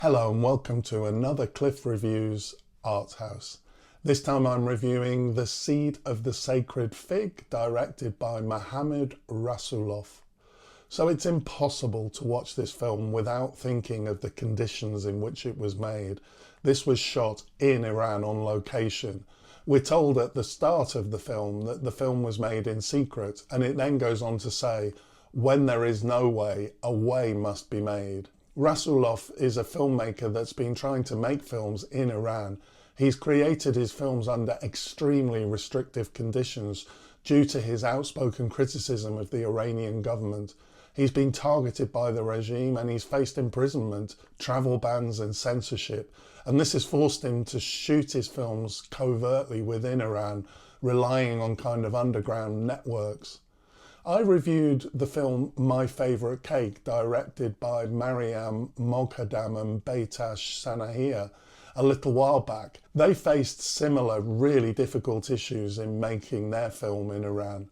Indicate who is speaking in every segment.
Speaker 1: Hello and welcome to another Cliff Reviews Art House. This time I'm reviewing The Seed of the Sacred Fig, directed by Mohammad Rasoulof. So it's impossible to watch this film without thinking of the conditions in which it was made. This was shot in Iran on location. We're told at the start of the film that the film was made in secret, and it then goes on to say, when there is no way, a way must be made. Rasoulof is a filmmaker that's been trying to make films in Iran. He's created his films under extremely restrictive conditions due to his outspoken criticism of the Iranian government. He's been targeted by the regime and he's faced imprisonment, travel bans and censorship. And this has forced him to shoot his films covertly within Iran, relying on kind of underground networks. I reviewed the film My Favourite Cake, directed by Mariam Moghaddam and Beitash Sanahia, a little while back. They faced similar, really difficult issues in making their film in Iran.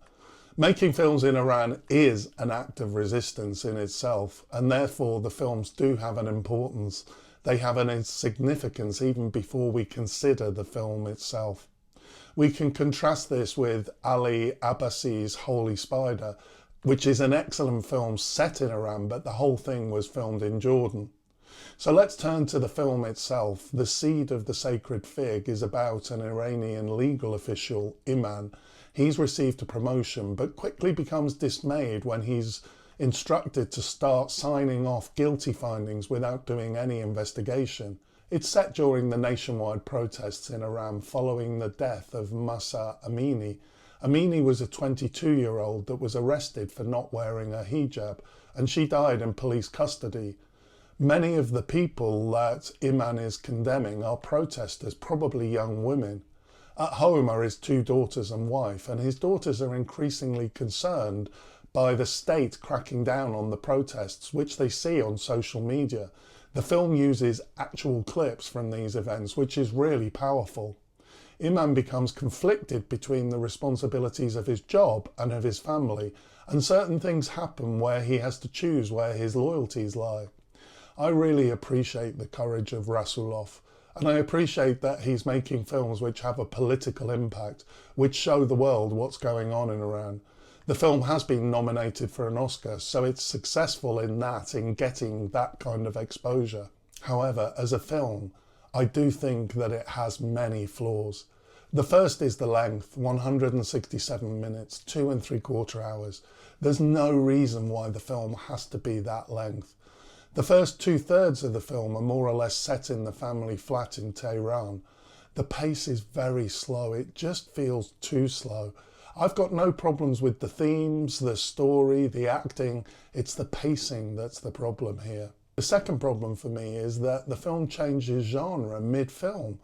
Speaker 1: Making films in Iran is an act of resistance in itself, and therefore the films do have an importance. They have an significance even before we consider the film itself. We can contrast this with Ali Abbasi's Holy Spider, which is an excellent film set in Iran, but the whole thing was filmed in Jordan. So let's turn to the film itself. The Seed of the Sacred Fig is about an Iranian legal official, Iman. He's received a promotion, but quickly becomes dismayed when he's instructed to start signing off guilty findings without doing any investigation. It's set during the nationwide protests in Iran following the death of Mahsa Amini. Amini was a 22-year-old that was arrested for not wearing a hijab, and she died in police custody. Many of the people that Iman is condemning are protesters, probably young women. At home are his two daughters and wife, and his daughters are increasingly concerned by the state cracking down on the protests, which they see on social media. The film uses actual clips from these events, which is really powerful. Iman becomes conflicted between the responsibilities of his job and of his family, and certain things happen where he has to choose where his loyalties lie. I really appreciate the courage of Rasoulof, and I appreciate that he's making films which have a political impact, which show the world what's going on in Iran. The film has been nominated for an Oscar, so it's successful in getting that kind of exposure. However, as a film, I do think that it has many flaws. The first is the length, 167 minutes, 2¾ hours. There's no reason why the film has to be that length. The first 2/3 of the film are more or less set in the family flat in Tehran. The pace is very slow, it just feels too slow. I've got no problems with the themes, the story, the acting. It's the pacing that's the problem here. The second problem for me is that the film changes genre mid-film.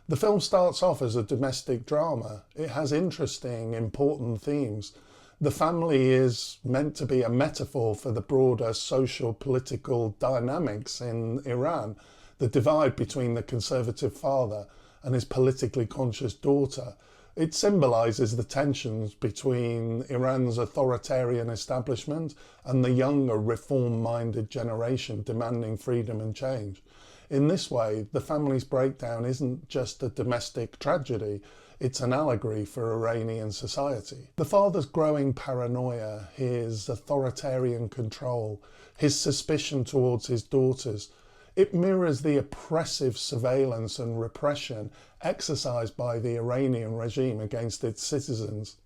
Speaker 1: The film starts off as a domestic drama. It has interesting, important themes. The family is meant to be a metaphor for the broader social political dynamics in Iran, the divide between the conservative father and his politically conscious daughter. It symbolises the tensions between Iran's authoritarian establishment and the younger reform-minded generation demanding freedom and change. In this way, the family's breakdown isn't just a domestic tragedy, it's an allegory for Iranian society. The father's growing paranoia, his authoritarian control, his suspicion towards his daughters, it mirrors the oppressive surveillance and repression exercised by the Iranian regime against its citizens.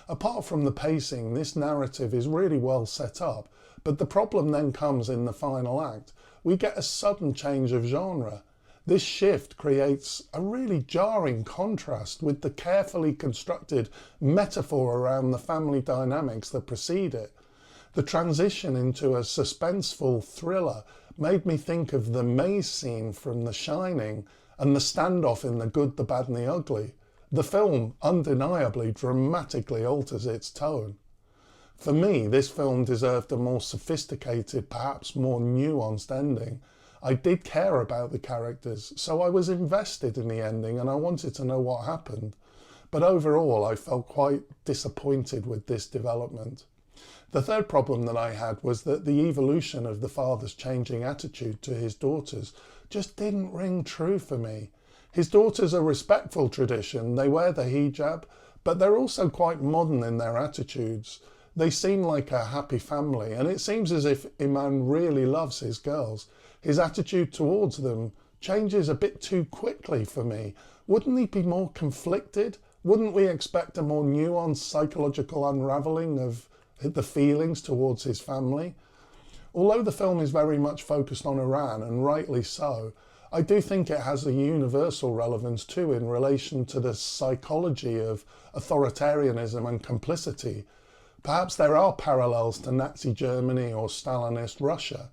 Speaker 1: Apart from the pacing, this narrative is really well set up, but the problem then comes in the final act. We get a sudden change of genre. This shift creates a really jarring contrast with the carefully constructed metaphor around the family dynamics that precede it. The transition into a suspenseful thriller made me think of the maze scene from The Shining and the standoff in The Good, the Bad and the Ugly. The film undeniably dramatically alters its tone. For me, this film deserved a more sophisticated, perhaps more nuanced ending. I did care about the characters, so I was invested in the ending and I wanted to know what happened. But overall, I felt quite disappointed with this development. The third problem that I had was that the evolution of the father's changing attitude to his daughters just didn't ring true for me. His daughters are respectful tradition, they wear the hijab, but they're also quite modern in their attitudes. They seem like a happy family, and it seems as if Iman really loves his girls. His attitude towards them changes a bit too quickly for me. Wouldn't he be more conflicted? Wouldn't we expect a more nuanced psychological unravelling of the feelings towards his family? Although the film is very much focused on Iran, and rightly so, I do think it has a universal relevance too in relation to the psychology of authoritarianism and complicity. Perhaps there are parallels to Nazi Germany or Stalinist Russia.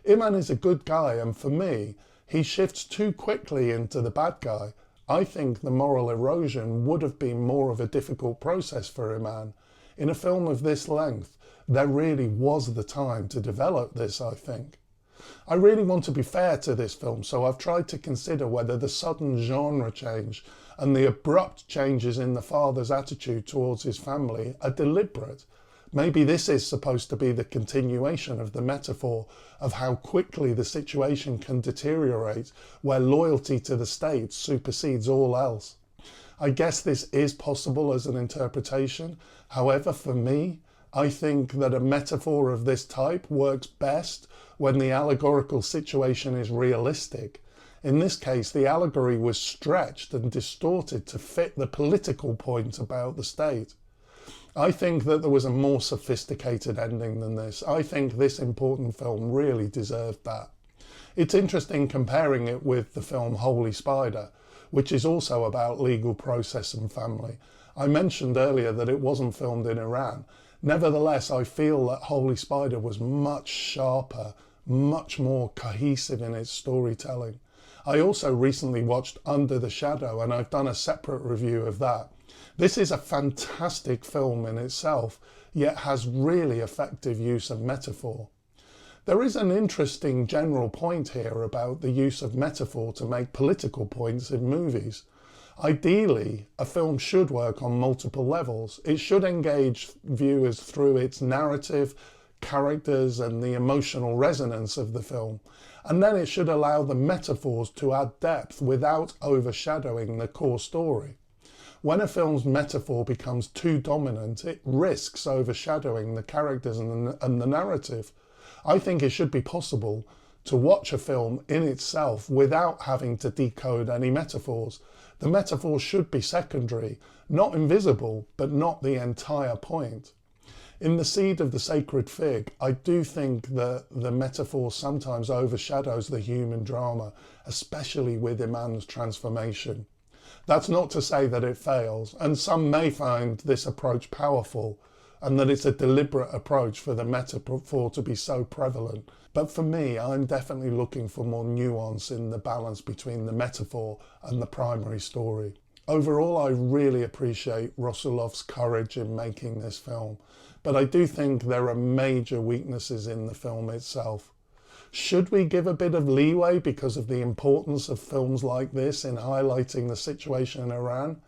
Speaker 1: Iman is a good guy, and for me, he shifts too quickly into the bad guy. I think the moral erosion would have been more of a difficult process for Iman. In a film of this length, there really was the time to develop this, I think. I really want to be fair to this film, so I've tried to consider whether the sudden genre change and the abrupt changes in the father's attitude towards his family are deliberate. Maybe this is supposed to be the continuation of the metaphor of how quickly the situation can deteriorate where loyalty to the state supersedes all else. I guess this is possible as an interpretation. However, for me, I think that a metaphor of this type works best when the allegorical situation is realistic. In this case, the allegory was stretched and distorted to fit the political point about the state. I think that there was a more sophisticated ending than this. I think this important film really deserved that. It's interesting comparing it with the film Holy Spider, which is also about legal process and family. I mentioned earlier that it wasn't filmed in Iran. Nevertheless, I feel that Holy Spider was much sharper, much more cohesive in its storytelling. I also recently watched Under the Shadow, and I've done a separate review of that. This is a fantastic film in itself, yet has really effective use of metaphor. There is an interesting general point here about the use of metaphor to make political points in movies. Ideally, a film should work on multiple levels. It should engage viewers through its narrative, characters, and the emotional resonance of the film. And then it should allow the metaphors to add depth without overshadowing the core story. When a film's metaphor becomes too dominant, it risks overshadowing the characters and the narrative. I think it should be possible to watch a film in itself without having to decode any metaphors. The metaphors should be secondary, not invisible, but not the entire point. In The Seed of the Sacred Fig, I do think that the metaphor sometimes overshadows the human drama, especially with Iman's transformation. That's not to say that it fails, and some may find this approach powerful, and that it's a deliberate approach for the metaphor to be so prevalent. But for me, I'm definitely looking for more nuance in the balance between the metaphor and the primary story. Overall, I really appreciate Rasoulov's courage in making this film, but I do think there are major weaknesses in the film itself. Should we give a bit of leeway because of the importance of films like this in highlighting the situation in Iran?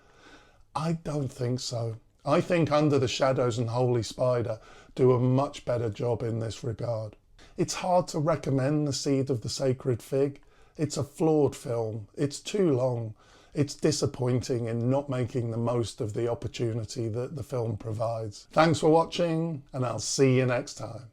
Speaker 1: I don't think so. I think Under the Shadows and Holy Spider do a much better job in this regard. It's hard to recommend The Seed of the Sacred Fig. It's a flawed film. It's too long. It's disappointing in not making the most of the opportunity that the film provides. Thanks for watching, and I'll see you next time.